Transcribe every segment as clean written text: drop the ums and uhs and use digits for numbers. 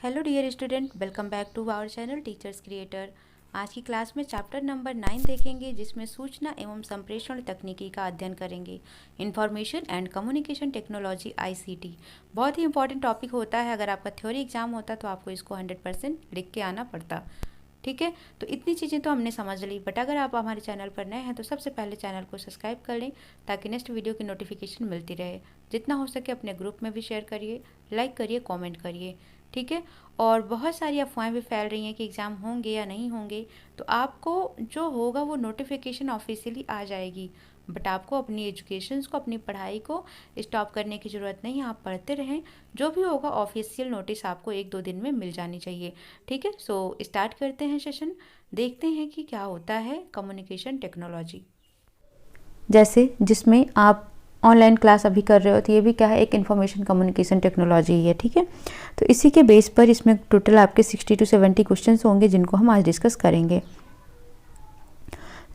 Hello dear student, welcome back to our channel teachers creator. आज की class में chapter number 9 देखेंगे, जिसमें सूचना एवं संप्रेषण तकनीकी का अध्ययन करेंगे। Information and communication technology ICT बहुत ही इंपॉर्टेंट टॉपिक होता है। अगर आपका थ्योरी एग्जाम होता तो आपको इसको 100% लिख के आना पड़ता। ठीक है, तो इतनी चीज़ें तो हमने समझ ली, बट अगर आप हमारे चैनल पर नए हैं तो सबसे पहले चैनल को सब्सक्राइब कर लें ताकि नेक्स्ट वीडियो की नोटिफिकेशन मिलती रहे। जितना हो सके अपने ग्रुप में भी शेयर करिए, लाइक करिए, कमेंट करिए। ठीक है, और बहुत सारी अफवाहें भी फैल रही हैं कि एग्ज़ाम होंगे या नहीं होंगे, तो आपको जो होगा वो नोटिफिकेशन ऑफिशियली आ जाएगी, बट आपको अपनी एजुकेशन को, अपनी पढ़ाई को स्टॉप करने की ज़रूरत नहीं है। आप पढ़ते रहें, जो भी होगा ऑफिशियल नोटिस आपको 1-2 दिन में मिल जानी चाहिए। ठीक है, सो स्टार्ट करते हैं सेशन, देखते हैं कि क्या होता है कम्युनिकेशन टेक्नोलॉजी। जैसे जिसमें आप ऑनलाइन क्लास अभी कर रहे हो, तो ये भी क्या है, एक इन्फॉर्मेशन कम्युनिकेशन टेक्नोलॉजी ही है। ठीक है, तो इसी के बेस पर इसमें टोटल आपके 60 to 70 क्वेश्चंस होंगे, जिनको हम आज डिस्कस करेंगे।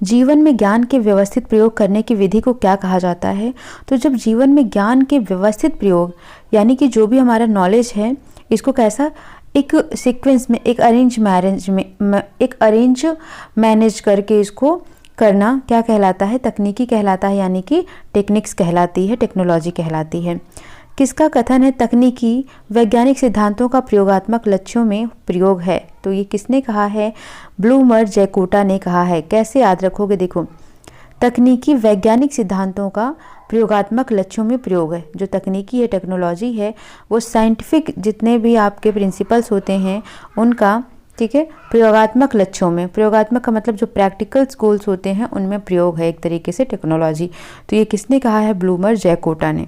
जीवन में ज्ञान के व्यवस्थित प्रयोग करने की विधि को क्या कहा जाता है? तो जब जीवन में ज्ञान के व्यवस्थित प्रयोग, यानी कि जो भी हमारा नॉलेज है, इसको कैसा एक सीक्वेंस में, एक अरेंज मैनेज करके इसको करना क्या कहलाता है? तकनीकी कहलाता है, यानी कि टेक्निक्स कहलाती है, टेक्नोलॉजी कहलाती है। किसका कथन है? तकनीकी वैज्ञानिक सिद्धांतों का प्रयोगात्मक लक्ष्यों में प्रयोग है। तो ये किसने कहा है? ब्लूमर जैकोटा ने कहा है। कैसे याद रखोगे? देखो, तकनीकी वैज्ञानिक सिद्धांतों का प्रयोगात्मक लक्ष्यों में प्रयोग है। जो तकनीकी है, टेक्नोलॉजी है, वो साइंटिफिक जितने भी आपके प्रिंसिपल्स होते हैं उनका, ठीक है, प्रयोगात्मक लक्ष्यों में, प्रयोगात्मक का मतलब जो प्रैक्टिकल गोल्स होते हैं उनमें प्रयोग है एक तरीके से टेक्नोलॉजी। तो ये किसने कहा है? ब्लूमर जैकोटा ने।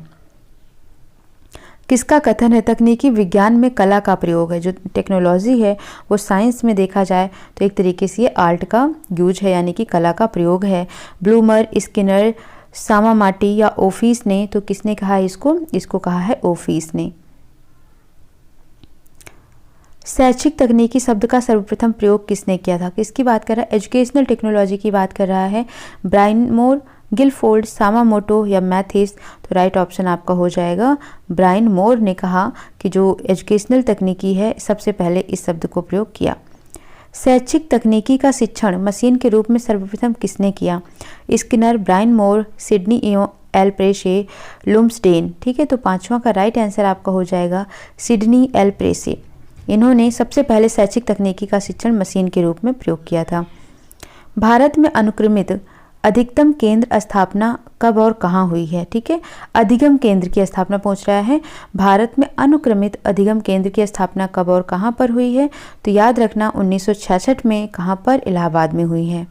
किसका कथन है? तकनीकी विज्ञान में कला का प्रयोग है। जो टेक्नोलॉजी है वो साइंस में देखा जाए तो एक तरीके से ये आर्ट का यूज है, यानी कि कला का प्रयोग है। ब्लूमर, स्किनर, सामामाटी या ओफिस ने, तो किसने कहा इसको? इसको कहा है ओफिस ने। शैक्षिक तकनीकी शब्द का सर्वप्रथम प्रयोग किसने किया था? किसकी बात कर रहा है? एजुकेशनल टेक्नोलॉजी की बात कर रहा है। ब्रायन मोर, गिलफोर्ड, सामामोटो या मैथिस? तो राइट ऑप्शन आपका हो जाएगा ब्रायन मोर ने कहा कि जो एजुकेशनल तकनीकी है, सबसे पहले इस शब्द को प्रयोग किया। शैक्षिक तकनीकी का शिक्षण मशीन के रूप में सर्वप्रथम किसने किया? स्किनर, ब्रायन मोर, सिडनी एल प्रेसे, लुम्सडेन। ठीक है, तो पांचवा का राइट आंसर आपका हो जाएगा सिडनी एल प्रेसे। इन्होंने सबसे पहले शैक्षिक तकनीकी का शिक्षण मशीन के रूप में प्रयोग किया था। भारत में अनुक्रमित अधिकतम केंद्र स्थापना कब और कहाँ हुई है? ठीक है, अधिगम केंद्र की स्थापना पूछ रहा है। भारत में अनुक्रमित अधिगम केंद्र की स्थापना कब और कहाँ पर हुई है? तो याद रखना 1966 में। कहाँ पर? इलाहाबाद में हुई है।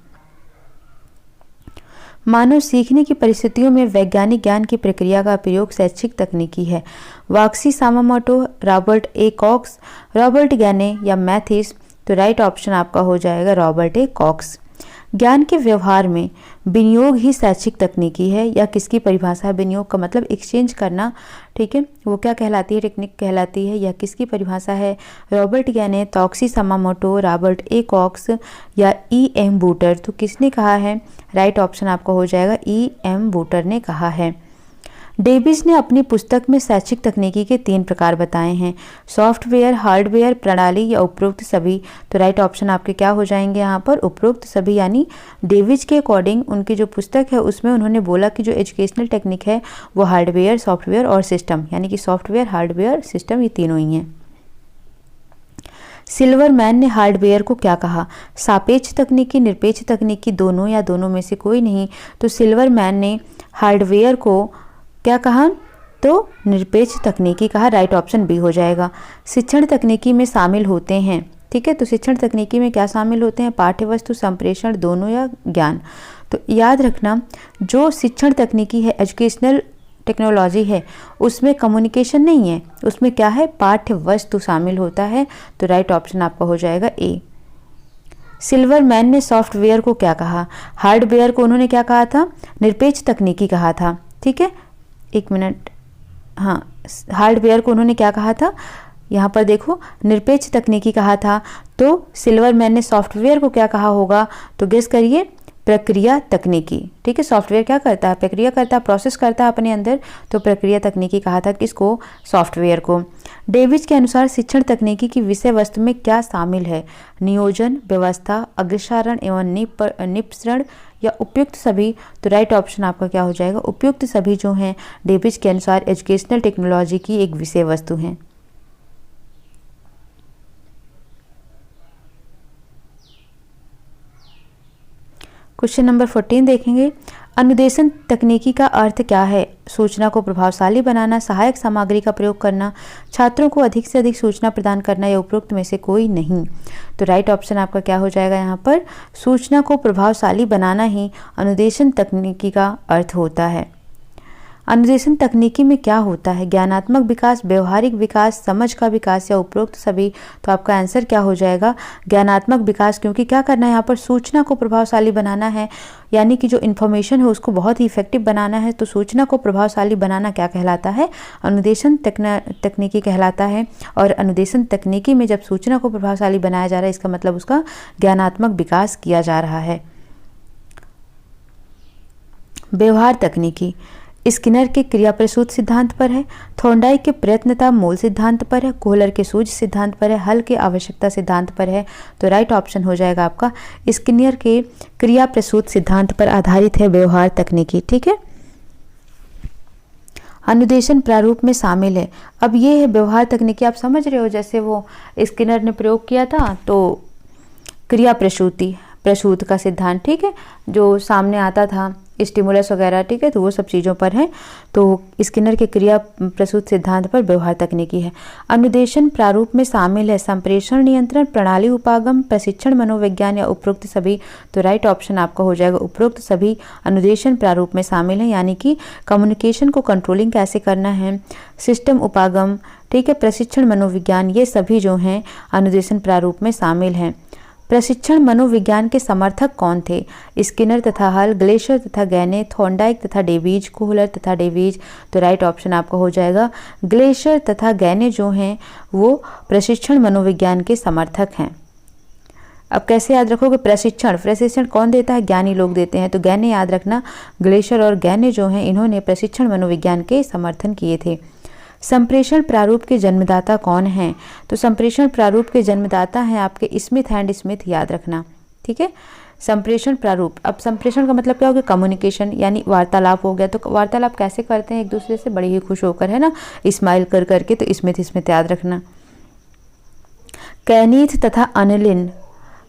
मानव सीखने की परिस्थितियों में वैज्ञानिक ज्ञान की प्रक्रिया का प्रयोग शैक्षिक तकनीकी है। वाक्सी, सामामोटो, Robert A Cox, Robert Gagne या मैथिस? तो राइट ऑप्शन आपका हो जाएगा रॉबर्ट ए कॉक्स। ज्ञान के व्यवहार में विनियोग ही शैक्षिक तकनीकी है, या किसकी परिभाषा है? विनियोग का मतलब एक्सचेंज करना। ठीक है, वो क्या कहलाती है? टेक्निक कहलाती है, या किसकी परिभाषा है? रॉबर्ट गैने, तॉक्सी सामामोटो, रॉबर्ट ए कॉक्स या EM बूटर? तो किसने कहा है? राइट ऑप्शन आपका हो जाएगा EM बूटर ने कहा है। डेविस ने अपनी पुस्तक में शैक्षिक तकनीकी के 3 प्रकार बताए हैं। सॉफ्टवेयर, हार्डवेयर, प्रणाली या उपरोक्त सभी? तो राइट ऑप्शन आपके क्या हो जाएंगे यहाँ पर? उपरोक्त सभी। यानी डेविस के अकॉर्डिंग उनकी जो पुस्तक है उसमें उन्होंने बोला कि जो एजुकेशनल टेक्निक है वो हार्डवेयर, सॉफ्टवेयर और सिस्टम, यानी कि सॉफ्टवेयर, हार्डवेयर, सिस्टम, ये तीनों ही हैं। सिल्वरमैन ने हार्डवेयर को क्या कहा? सापेक्ष तकनीकी, निरपेक्ष तकनीकी, दोनों या दोनों में से कोई नहीं? तो सिल्वरमैन ने हार्डवेयर को क्या कहा? तो निरपेक्ष तकनीकी कहा। राइट ऑप्शन बी हो जाएगा। शिक्षण तकनीकी में शामिल होते हैं। ठीक है, तो शिक्षण तकनीकी में क्या शामिल होते हैं? पाठ्य वस्तु, संप्रेषण, दोनों या ज्ञान? तो याद रखना, जो शिक्षण तकनीकी है, एजुकेशनल टेक्नोलॉजी है, उसमें कम्युनिकेशन नहीं है, उसमें क्या है? पाठ्य वस्तु शामिल होता है। तो राइट ऑप्शन आपका हो जाएगा ए। सिल्वरमैन ने सॉफ्टवेयर को क्या कहा? हार्डवेयर को उन्होंने क्या कहा था? निरपेक्ष तकनीकी कहा था। ठीक है, एक मिनट, हाँ, हार्डवेयर को उन्होंने क्या कहा था? यहाँ पर देखो, निरपेक्ष तकनीकी कहा था। तो सिल्वरमैन ने सॉफ्टवेयर को क्या कहा होगा? तो गेस करिए, प्रक्रिया तकनीकी। ठीक है, सॉफ्टवेयर क्या करता है, प्रक्रिया करता है, प्रोसेस करता है अपने अंदर, तो प्रक्रिया तकनीकी कहा था किसको, सॉफ्टवेयर को। डेविज के अनुसार शिक्षण तकनीकी की विषय वस्तु में क्या शामिल है, नियोजन, व्यवस्था, अग्रसारण एवं निपसरण या उपयुक्त सभी। तो राइट ऑप्शन आपका क्या हो जाएगा, उपयुक्त सभी जो हैं डेविज के अनुसार एजुकेशनल टेक्नोलॉजी की एक विषय वस्तु हैं। क्वेश्चन नंबर 14 देखेंगे, अनुदेशन तकनीकी का अर्थ क्या है, सूचना को प्रभावशाली बनाना, सहायक सामग्री का प्रयोग करना, छात्रों को अधिक से अधिक सूचना प्रदान करना या उपरोक्त में से कोई नहीं। तो राइट ऑप्शन आपका क्या हो जाएगा यहाँ पर, सूचना को प्रभावशाली बनाना ही अनुदेशन तकनीकी का अर्थ होता है। अनुदेशन तकनीकी में क्या होता है, ज्ञानात्मक विकास, व्यवहारिक विकास, समझ का विकास या उपरोक्त सभी। तो आपका आंसर क्या हो जाएगा, ज्ञानात्मक विकास, क्योंकि क्या करना है यहाँ पर, सूचना को प्रभावशाली बनाना है, यानी कि जो इन्फॉर्मेशन है उसको बहुत ही इफेक्टिव बनाना है। तो सूचना को प्रभावशाली बनाना क्या कहलाता है, अनुदेशन तकनीकी कहलाता है। और अनुदेशन तकनीकी में जब सूचना को प्रभावशाली बनाया जा रहा है, इसका मतलब उसका ज्ञानात्मक विकास किया जा रहा है। व्यवहार तकनीकी स्किनर के क्रिया प्रसूत सिद्धांत पर है, थॉर्नडाइक के प्रयत्नता मूल सिद्धांत पर है, कोहलर के सूझ सिद्धांत पर है, हल के आवश्यकता सिद्धांत पर है। तो राइट ऑप्शन हो जाएगा आपका स्किनर के क्रिया प्रसूत सिद्धांत पर आधारित है व्यवहार तकनीकी। ठीक है, अनुदेशन प्रारूप में शामिल है। अब ये है व्यवहार तकनीकी, आप समझ रहे हो, जैसे वो स्किनर ने प्रयोग किया था तो क्रिया प्रसूत का सिद्धांत, ठीक है, जो सामने आता था स्टिमुलस वगैरह, ठीक है, तो वो सब चीज़ों पर है। तो स्किनर के क्रिया प्रसूत सिद्धांत पर व्यवहार तकनीकी है। अनुदेशन प्रारूप में शामिल है संप्रेषण नियंत्रण, प्रणाली उपागम, प्रशिक्षण मनोविज्ञान या उपरोक्त सभी। तो राइट ऑप्शन आपका हो जाएगा उपरोक्त सभी अनुदेशन प्रारूप में शामिल है, यानी कि कम्युनिकेशन को कंट्रोलिंग कैसे करना है, सिस्टम उपागम, ठीक है, प्रशिक्षण मनोविज्ञान, ये सभी जो हैं अनुदेशन प्रारूप में शामिल हैं। प्रशिक्षण मनोविज्ञान के समर्थक कौन थे, स्किनर तथा हल, ग्लेशियर तथा गैने, थॉर्नडाइक तथा डेविज, कोहलर तथा डेविज। तो राइट ऑप्शन आपका हो जाएगा ग्लेशियर तथा गैने जो हैं वो प्रशिक्षण मनोविज्ञान के समर्थक हैं। अब कैसे याद रखोगे, प्रशिक्षण कौन देता है, ज्ञानी लोग देते हैं, तो गैने याद रखना, ग्लेशियर और गैने जो हैं इन्होंने प्रशिक्षण मनोविज्ञान के समर्थन किए थे। संप्रेषण प्रारूप के जन्मदाता कौन हैं, तो संप्रेषण प्रारूप के जन्मदाता हैं आपके स्मिथ एंड स्मिथ, याद रखना। ठीक है, संप्रेषण प्रारूप, अब संप्रेषण का मतलब क्या हो गया, कम्युनिकेशन, यानी वार्तालाप हो गया। तो वार्तालाप कैसे करते हैं एक दूसरे से, बड़े ही खुश होकर, है ना, स्माइल कर करके। तो स्मिथ याद रखना। कैनीथ तथा अनलिन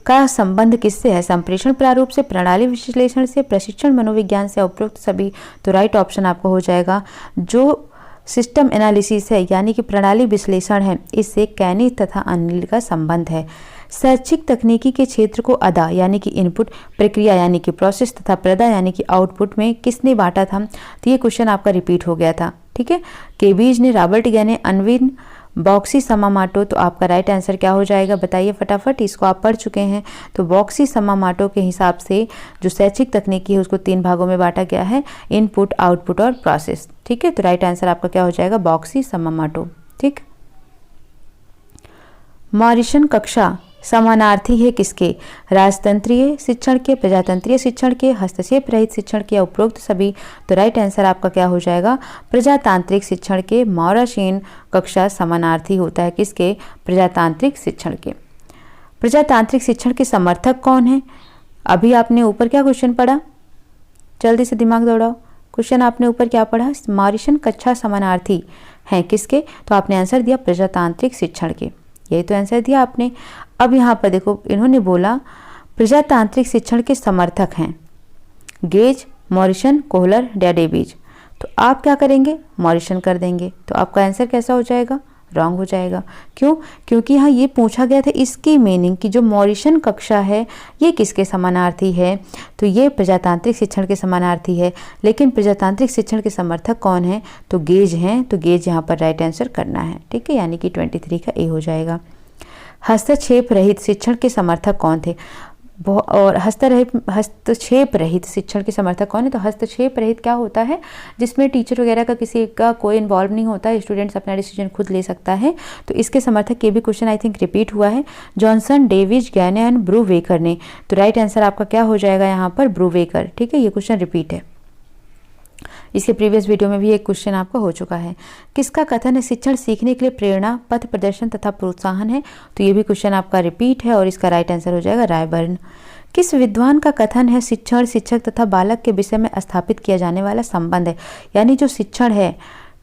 का संबंध किससे है, संप्रेषण प्रारूप से, प्रणाली विश्लेषण से, प्रशिक्षण मनोविज्ञान से, उपरोक्त सभी। तो राइट ऑप्शन आपका हो जाएगा जो सिस्टम एनालिसिस है, यानी कि प्रणाली विश्लेषण है, इससे कैनी तथा अनिल का संबंध है। शैक्षिक तकनीकी के क्षेत्र को अदा यानी कि इनपुट, प्रक्रिया यानी कि प्रोसेस तथा प्रदा यानी कि आउटपुट में किसने बांटा था। तो ये क्वेश्चन आपका रिपीट हो गया था। ठीक है, केबीज ने, रॉबर्ट गैने, अनविन बॉक्सी समामाटो। तो आपका राइट आंसर क्या हो जाएगा, बताइए फटाफट, इसको आप पढ़ चुके हैं। तो बॉक्सी समामाटो के हिसाब से जो शैक्षिक तकनीकी है उसको 3 भागों में बांटा गया है, इनपुट, आउटपुट और प्रोसेस। ठीक है, तो राइट आंसर आपका क्या हो जाएगा, बॉक्सी समामाटो। ठीक, मॉरिसन कक्षा समानार्थी है किसके, राजतंत्रीय शिक्षण के, प्रजातंत्रीय शिक्षण के, हस्तक्षेप रहित शिक्षण के, उपरोक्त सभी। तो राइट आंसर आपका क्या हो जाएगा, प्रजातांत्रिक शिक्षण के। मॉरिसन कक्षा समानार्थी होता है किसके, प्रजातांत्रिक शिक्षण के। प्रजातांत्रिक शिक्षण के समर्थक कौन है, अभी आपने ऊपर क्या क्वेश्चन पढ़ा, जल्दी से दिमाग दौड़ाओ, क्वेश्चन आपने ऊपर क्या पढ़ा, मॉरिसन कक्षा समानार्थी हैं किसके, तो आपने आंसर दिया प्रजातांत्रिक शिक्षण के, यही तो आंसर दिया आपने। अब यहाँ पर देखो, इन्होंने बोला प्रजातांत्रिक शिक्षण के समर्थक हैं गेज, मॉरिसन, कोहलर या डेविज। तो आप क्या करेंगे, मॉरिसन कर देंगे। तो आपका आंसर कैसा हो जाएगा, रॉन्ग हो जाएगा। क्यों, क्योंकि यहाँ ये पूछा गया था इसकी मीनिंग कि जो मॉरिसन कक्षा है ये किसके समानार्थी है, तो ये प्रजातांत्रिक शिक्षण के समानार्थी है। लेकिन प्रजातांत्रिक शिक्षण के समर्थक कौन है, तो गेज हैं। तो गेज यहाँ पर राइट आंसर करना है। ठीक है, यानी कि 23 का ए हो जाएगा। हस्तक्षेप रहित शिक्षण के समर्थक कौन थे, और हस्तक्षेप रहित शिक्षण के समर्थक कौन है? तो हस्तक्षेप रहित क्या होता है? जिसमें टीचर वगैरह का किसी का कोई इन्वॉल्व नहीं होता है, स्टूडेंट्स अपना डिसीजन खुद ले सकता है। तो इसके समर्थक ये भी क्वेश्चन आई थिंक रिपीट हुआ है, जॉनसन, डेविज, गैने एंड ब्रूवेकर ने। तो राइट आंसर आपका क्या हो जाएगा यहाँ पर? ब्रूवेकर। ठीक है, ये क्वेश्चन रिपीट है, इसके प्रीवियस वीडियो में भी एक क्वेश्चन आपका हो चुका है। किसका कथन है शिक्षण सीखने के लिए प्रेरणा, पथ प्रदर्शन तथा प्रोत्साहन है? तो ये भी क्वेश्चन आपका रिपीट है और इसका राइट आंसर हो जाएगा रायबर्न। किस विद्वान का कथन है शिक्षण, शिक्षक तथा बालक के विषय में स्थापित किया जाने वाला संबंध है? यानी जो शिक्षण है,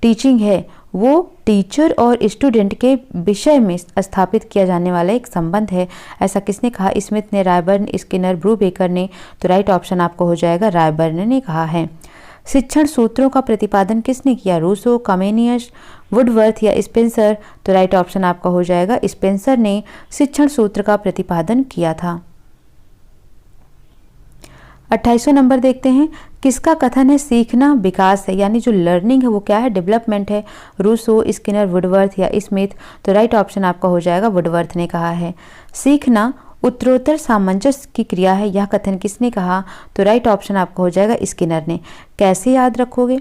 टीचिंग है, वो टीचर और स्टूडेंट के विषय में स्थापित किया जाने वाला एक संबंध है। ऐसा किसने कहा? स्मिथ ने, रायबर्न, स्किनर, ब्रूबेकर ने। तो राइट ऑप्शन आपको हो जाएगा रायबर्न ने कहा है। शिक्षण सूत्रों का प्रतिपादन किसने किया? रूसो, कमेनियस, वुडवर्थ या स्पेंसर? तो राइट ऑप्शन आपका हो जाएगा स्पेंसर ने शिक्षण सूत्र का प्रतिपादन किया था। 28वां नंबर देखते हैं, किसका कथन है सीखना विकास है? यानी जो लर्निंग है वो क्या है? डेवलपमेंट है। रूसो, स्किनर, वुडवर्थ या स्मिथ? तो राइट ऑप्शन आपका हो जाएगा वुडवर्थ ने कहा है। सीखना उत्तरोत्तर सामंजस्य की क्रिया है, यह कथन किसने कहा? तो राइट ऑप्शन आपका हो जाएगा स्किनर ने। कैसे याद रखोगे?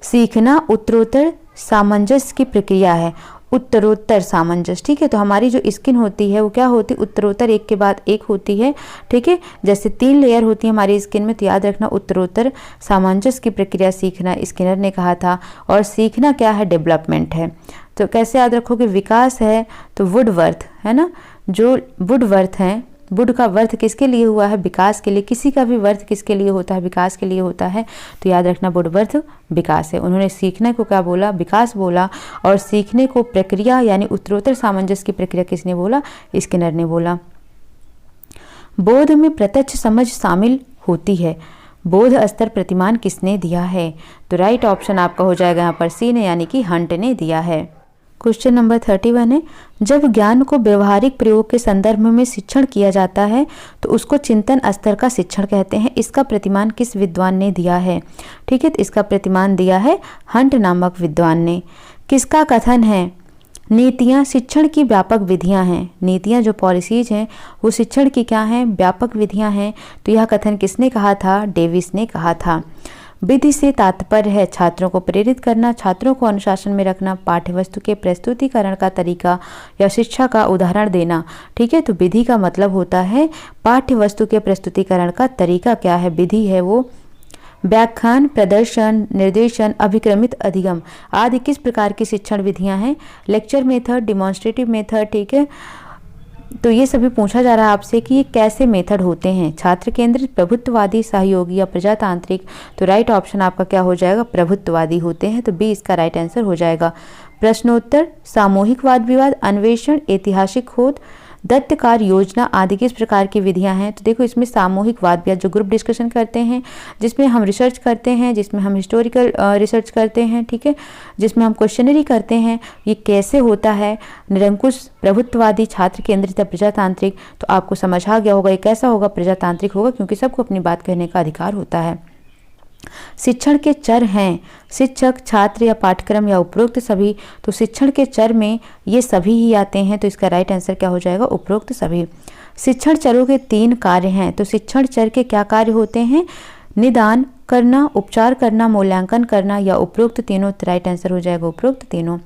सीखना उत्तरोत्तर सामंजस्य की प्रक्रिया है, उत्तरोत्तर सामंजस्य। ठीक है, तो हमारी जो स्किन होती है वो क्या होती है? उत्तरोत्तर एक के बाद एक होती है। ठीक है, जैसे 3 लेयर होती है हमारी स्किन में, तो याद रखना उत्तरोत्तर सामंजस्य की प्रक्रिया सीखना स्किनर ने कहा था। और सीखना क्या है? डेवलपमेंट है। तो कैसे याद रखोगे? विकास है तो वुडवर्थ है ना, जो वुडवर्थ हैं, वुड का वर्थ किसके लिए हुआ है? विकास के लिए। किसी का भी वर्थ किसके लिए होता है? विकास के लिए होता है। तो याद रखना वुडवर्थ विकास है। उन्होंने सीखने को क्या बोला? विकास बोला। और सीखने को प्रक्रिया यानी उत्तरोत्तर सामंजस्य की प्रक्रिया किसने बोला? स्किनर ने बोला। बोध में प्रत्यक्ष समझ शामिल होती है, बोध स्तर प्रतिमान किसने दिया है? तो राइट ऑप्शन आपका हो जाएगा यहाँ पर सी ने, यानी कि हंट ने दिया है। क्वेश्चन नंबर 31 है, जब ज्ञान को व्यवहारिक प्रयोग के संदर्भ में शिक्षण किया जाता है तो उसको चिंतन स्तर का शिक्षण कहते हैं। इसका प्रतिमान किस विद्वान ने दिया है? ठीक है, तो इसका प्रतिमान दिया है हंट नामक विद्वान ने। किसका कथन है नीतियाँ शिक्षण की व्यापक विधियाँ हैं? नीतियाँ जो पॉलिसीज हैं वो शिक्षण की क्या हैं? व्यापक विधियाँ हैं। तो यह कथन किसने कहा था? डेविस ने कहा था। विधि से तात्पर्य है छात्रों को प्रेरित करना, छात्रों को अनुशासन में रखना, पाठ्यवस्तु के प्रस्तुतिकरण का तरीका या शिक्षा का उदाहरण देना। ठीक है, तो विधि का मतलब होता है पाठ्यवस्तु के प्रस्तुतिकरण का तरीका क्या है? विधि है वो व्याख्यान, प्रदर्शन, निर्देशन, अभिक्रमित अधिगम आदि किस प्रकार की शिक्षण विधियां हैं? Lecture method, demonstrative method. ठीक है, तो ये सभी पूछा जा रहा है आपसे कि ये कैसे मेथड होते हैं? छात्र केंद्रित, प्रभुत्ववादी, सहयोगी या प्रजातांत्रिक? तो राइट ऑप्शन आपका क्या हो जाएगा? प्रभुत्ववादी होते हैं। तो बी इसका राइट आंसर हो जाएगा। प्रश्नोत्तर, सामूहिक वाद विवाद, अन्वेषण, ऐतिहासिक खोज, दत्तकार योजना आदि किस प्रकार की विधियां हैं? तो देखो इसमें सामूहिक वाद विवाद जो ग्रुप डिस्कशन करते हैं, जिसमें हम रिसर्च करते हैं, जिसमें हम हिस्टोरिकल रिसर्च करते हैं, ठीक है, जिसमें हम क्वेश्चनरी करते हैं, ये कैसे होता है? निरंकुश, प्रभुत्ववादी, छात्र केंद्रित, प्रजातांत्रिक? तो आपको समझ आ गया होगा ये कैसा होगा? प्रजातांत्रिक होगा, क्योंकि सबको अपनी बात कहने का अधिकार होता है। शिक्षण के चर हैं शिक्षक, छात्र या पाठ्यक्रम या उपरोक्त सभी? तो शिक्षण के चर में ये सभी ही आते हैं। तो इसका राइट आंसर क्या हो जाएगा? उपरोक्त सभी। शिक्षण चरों के 3 कार्य हैं। तो शिक्षण चर के क्या कार्य होते हैं? निदान करना, उपचार करना, मूल्यांकन करना या उपरोक्त तीनों? तो राइट आंसर हो जाएगा उपरोक्त तीनों।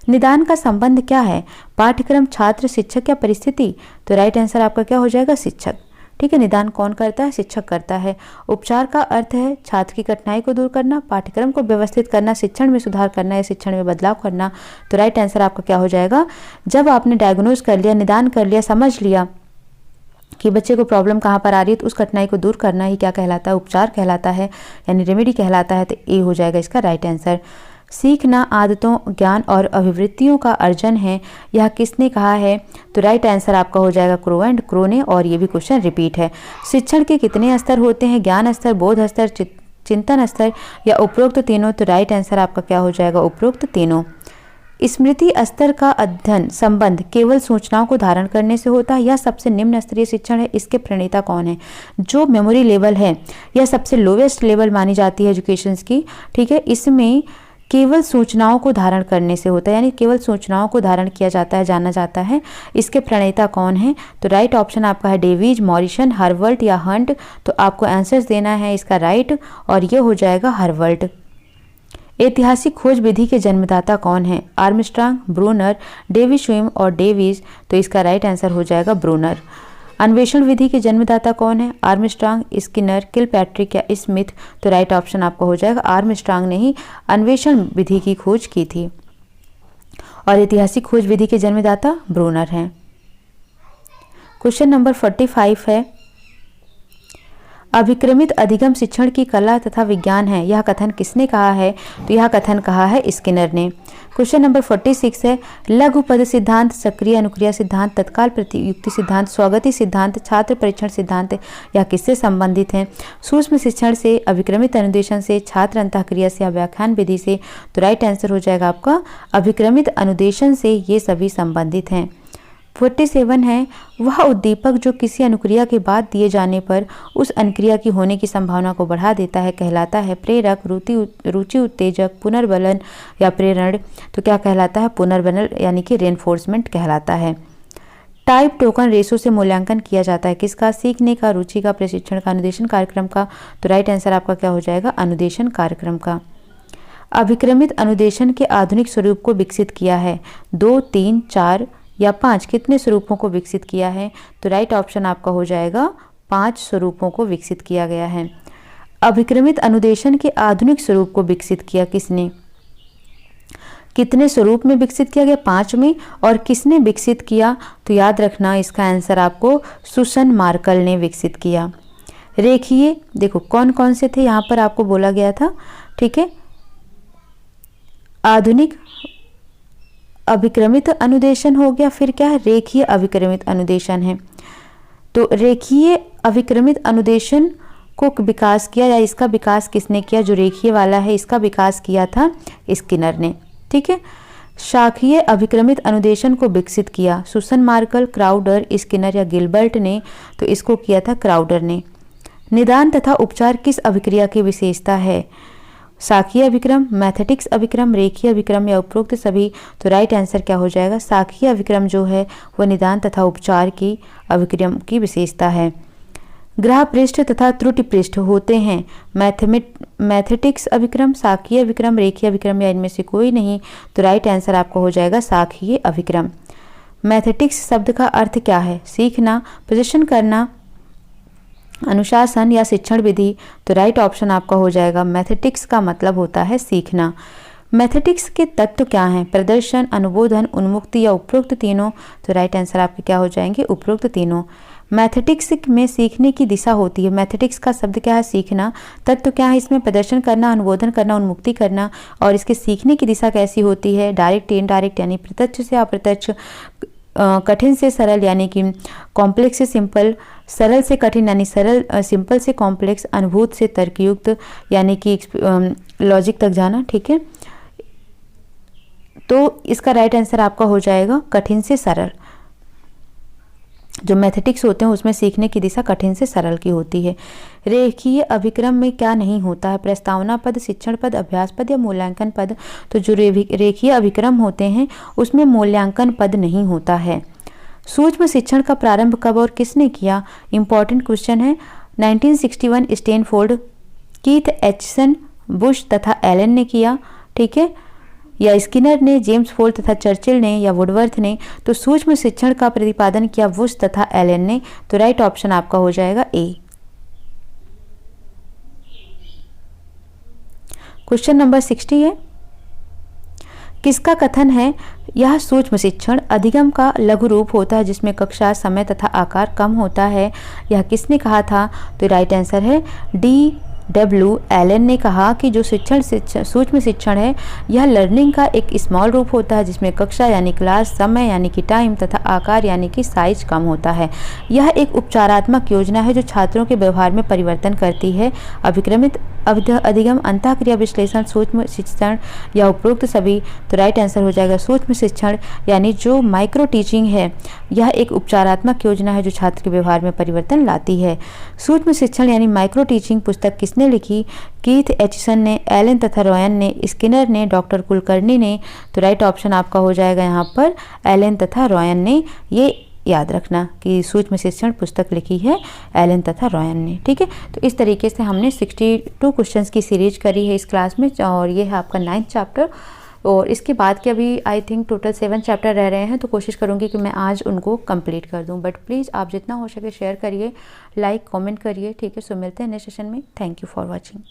निदान का संबंध क्या है? पाठ्यक्रम, छात्र, शिक्षक या परिस्थिति? तो राइट आंसर आपका क्या हो जाएगा? शिक्षक। ठीक है, निदान कौन करता है? शिक्षक करता है। उपचार का अर्थ है छात्र की कठिनाई को दूर करना, पाठ्यक्रम को व्यवस्थित करना, शिक्षण में सुधार करना या शिक्षण में बदलाव करना। तो राइट आंसर आपका क्या हो जाएगा? जब आपने डायग्नोज कर लिया, निदान कर लिया, समझ लिया कि बच्चे को प्रॉब्लम कहाँ पर आ रही है, तो उस कठिनाई को दूर करना ही क्या कहलाता है? उपचार कहलाता है, यानी रेमेडी कहलाता है। तो ए हो जाएगा इसका राइट आंसर। सीखना आदतों, ज्ञान और अभिवृत्तियों का अर्जन है, यह किसने कहा है? तो राइट आंसर आपका हो जाएगा क्रो एंड क्रो ने। और ये भी क्वेश्चन रिपीट है। शिक्षण के कितने स्तर होते हैं? ज्ञान स्तर, बोध स्तर, चिंतन स्तर या उपरोक्त तीनों? तो राइट आंसर आपका क्या हो जाएगा? उपरोक्त तीनों। स्मृति स्तर का अध्ययन संबंध केवल सूचनाओं को धारण करने से होता है, यह सबसे निम्न स्तरीय शिक्षण है। इसके प्रणेता कौन है? जो मेमोरी लेवल है यह सबसे लोवेस्ट लेवल मानी जाती है एजुकेशन की। ठीक है, इसमें केवल सूचनाओं को धारण करने से होता है, यानी केवल सूचनाओं को धारण किया जाता है, जाना जाता है। इसके प्रणेता कौन है? तो राइट ऑप्शन आपका है डेविड, मॉरिसन, हर्बर्ट या हंट। तो आपको आंसर्स देना है इसका राइट, और ये हो जाएगा हर्बर्ट। ऐतिहासिक खोज विधि के जन्मदाता कौन है? आर्मस्ट्रांग, ब्रूनर, डेविस स्विम और डेविस। तो इसका राइट आंसर हो जाएगा ब्रूनर। अन्वेषण विधि के जन्मदाता कौन है? आर्मस्ट्रांग, स्किनर, किलपैट्रिक या स्मिथ। तो राइट ऑप्शन आपका हो जाएगा आर्मस्ट्रांग ने ही अन्वेषण विधि की खोज की थी, और ऐतिहासिक खोज विधि के जन्मदाता ब्रूनर हैं। क्वेश्चन नंबर 45 है, अभिक्रमित अधिगम शिक्षण की कला तथा विज्ञान है, यह कथन किसने कहा है? तो यह कथन कहा है स्किनर ने। क्वेश्चन नंबर 46 है, लघु पद सिद्धांत, सक्रिय अनुक्रिया सिद्धांत, तत्काल प्रतियुक्ति सिद्धांत, स्वगति सिद्धांत, छात्र परीक्षण सिद्धांत, यह किससे संबंधित है? सूक्ष्म शिक्षण से, अभिक्रमित अनुदेशन से, छात्र अंतःक्रिया से या व्याख्यान विधि से। तो राइट आंसर हो जाएगा आपका अभिक्रमित अनुदेशन से, ये सभी संबंधित हैं। 47 है, वह उद्दीपक जो किसी अनुक्रिया के बाद दिए जाने पर उस अनुक्रिया की होने की संभावना को बढ़ा देता है कहलाता है प्रेरक, रुचि उत्तेजक, पुनर्बलन या प्रेरण। तो क्या कहलाता है? पुनर्बलन, यानी कि रेनफोर्समेंट कहलाता है। टाइप टोकन रेशो से मूल्यांकन किया जाता है किसका? सीखने का, रुचि का, प्रशिक्षण का, अनुदेशन कार्यक्रम का। तो राइट आंसर आपका क्या हो जाएगा? अनुदेशन कार्यक्रम का। अभिक्रमित अनुदेशन के आधुनिक स्वरूप को विकसित किया है, 2, 3, 4 या 5, कितने स्वरूपों को विकसित किया है? तो राइट ऑप्शन आपका हो जाएगा 5 स्वरूपों को विकसित किया गया है। अभिक्रमित अनुदेशन के आधुनिक स्वरूप को विकसित किया किसने? कितने स्वरूप में विकसित किया गया? 5 में। और किसने विकसित किया? तो याद रखना इसका आंसर आपको सुसन मार्कल ने विकसित किया। रेखीय, देखो कौन कौन से थे यहाँ पर आपको बोला गया था, ठीक है। आधुनिक अभिक्रमित अनुदेशन हो गया, फिर क्या है? रेखीय अभिक्रमित अनुदेशन है। तो रेखीय अभिक्रमित अनुदेशन को विकास किया, या इसका विकास किसने किया? जो रेखीय वाला है इसका विकास किया था स्किनर ने, ठीक है। शाखीय अभिक्रमित अनुदेशन को विकसित किया सुसन मार्कल, क्राउडर, स्किनर या गिलबर्ट ने। तो इसको किया था क्राउडर ने। निदान तथा उपचार किस अभिक्रिया की विशेषता है? शाखीय अभिक्रम, मैथेटिक्स अभिक्रम, रेखीय अभिक्रम या उपरोक्त सभी। तो राइट आंसर क्या हो जाएगा? शाखीय अभिक्रम जो है वह निदान तथा उपचार की अभिक्रम की विशेषता है। ग्रह पृष्ठ तथा त्रुटि पृष्ठ होते हैं मैथेटिक्स अभिक्रम, शाखीय अभिक्रम, रेखीय अभिक्रम या इनमें से कोई नहीं। तो राइट आंसर आपका हो जाएगा शाखीय अभिक्रम। मैथेटिक्स शब्द का अर्थ क्या है? सीखना, प्रदर्शन करना, अनुशासन या शिक्षण विधि। तो राइट ऑप्शन आपका हो जाएगा मैथेटिक्स का मतलब होता है सीखना। मैथेटिक्स के तत्व क्या हैं? प्रदर्शन, अनुबोधन, उन्मुक्ति या उपरोक्त तीनों। तो राइट आंसर आपके क्या हो जाएंगे? उपरोक्त तीनों। मैथेटिक्स में सीखने की दिशा होती है। मैथेटिक्स का शब्द क्या है? सीखना। तत्व क्या है इसमें? प्रदर्शन करना, अनुबोधन करना, उन्मुक्ति करना। और इसके सीखने की दिशा कैसी होती है? डायरेक्ट, इनडायरेक्ट, यानी प्रत्यक्ष से अप्रत्यक्ष, कठिन से सरल यानी कि कॉम्प्लेक्स से सिंपल, सरल से कठिन यानी सरल, सिंपल से कॉम्प्लेक्स, अनुभूत से तर्कयुक्त यानी कि लॉजिक तक जाना, ठीक है। तो इसका राइट आंसर आपका हो जाएगा कठिन से सरल। जो मैथेटिक्स होते हैं उसमें सीखने की दिशा कठिन से सरल की होती है। रेखीय अभिक्रम में क्या नहीं होता है? प्रस्तावना पद, शिक्षण पद, अभ्यास पद या मूल्यांकन पद। तो जो रेखीय अभिक्रम होते हैं उसमें मूल्यांकन पद नहीं होता है। सूक्ष्म शिक्षण का प्रारंभ कब और किसने किया? इंपॉर्टेंट क्वेश्चन है। 1961 स्टैनफोर्ड, कीथ एचसन, बुश तथा एलन ने किया, ठीक है, या स्किनर ने, जेम्स फोर्ड तथा चर्चिल ने या वुडवर्थ ने। तो सूक्ष्म शिक्षण का प्रतिपादन किया बुश तथा एलन ने। तो राइट ऑप्शन आपका हो जाएगा ए। क्वेश्चन नंबर 60 है, किसका कथन है यह सूक्ष्म शिक्षण अधिगम का लघु रूप होता है जिसमें कक्षा, समय तथा आकार कम होता है? यह किसने कहा था? तो राइट आंसर है D.W. एलन ने कहा कि जो सूक्ष्म शिक्षण है यह लर्निंग का एक स्मॉल रूप होता है जिसमें कक्षा यानी क्लास, समय यानी कि टाइम तथा आकार यानी कि साइज कम होता है। यह एक उपचारात्मक योजना है जो छात्रों के व्यवहार में परिवर्तन करती है। अभिक्रमित, अधिगम, अंतःक्रिया विश्लेषण, सूक्ष्म शिक्षण या उपरोक्त सभी। तो राइट आंसर हो जाएगा सूक्ष्म शिक्षण, यानी जो माइक्रो टीचिंग है यह एक उपचारात्मक योजना है जो छात्र के व्यवहार में परिवर्तन लाती है। सूक्ष्म शिक्षण यानी माइक्रो टीचिंग पुस्तक किसने किसने लिखी? कीथ एचिसन ने, एलन तथा रॉयन ने, स्किनर ने, डॉक्टर कुलकर्णी ने। तो राइट ऑप्शन आपका हो जाएगा यहाँ पर एलन तथा रॉयन ने। ये याद रखना कि सूक्ष्म शिक्षण पुस्तक लिखी है एलन तथा रॉयन ने। ठीक है, तो इस तरीके से हमने 62 क्वेश्चंस की सीरीज करी है इस क्लास में, और ये है आपका 9th चैप्टर। और इसके बाद के अभी आई थिंक टोटल 7 चैप्टर रह रहे हैं, तो कोशिश करूँगी कि मैं आज उनको कंप्लीट कर दूँ। बट प्लीज़ आप जितना हो सके शेयर करिए, लाइक कमेंट करिए। ठीक है, सो मिलते हैं नेक्स्ट सेशन में। Thank you for watching.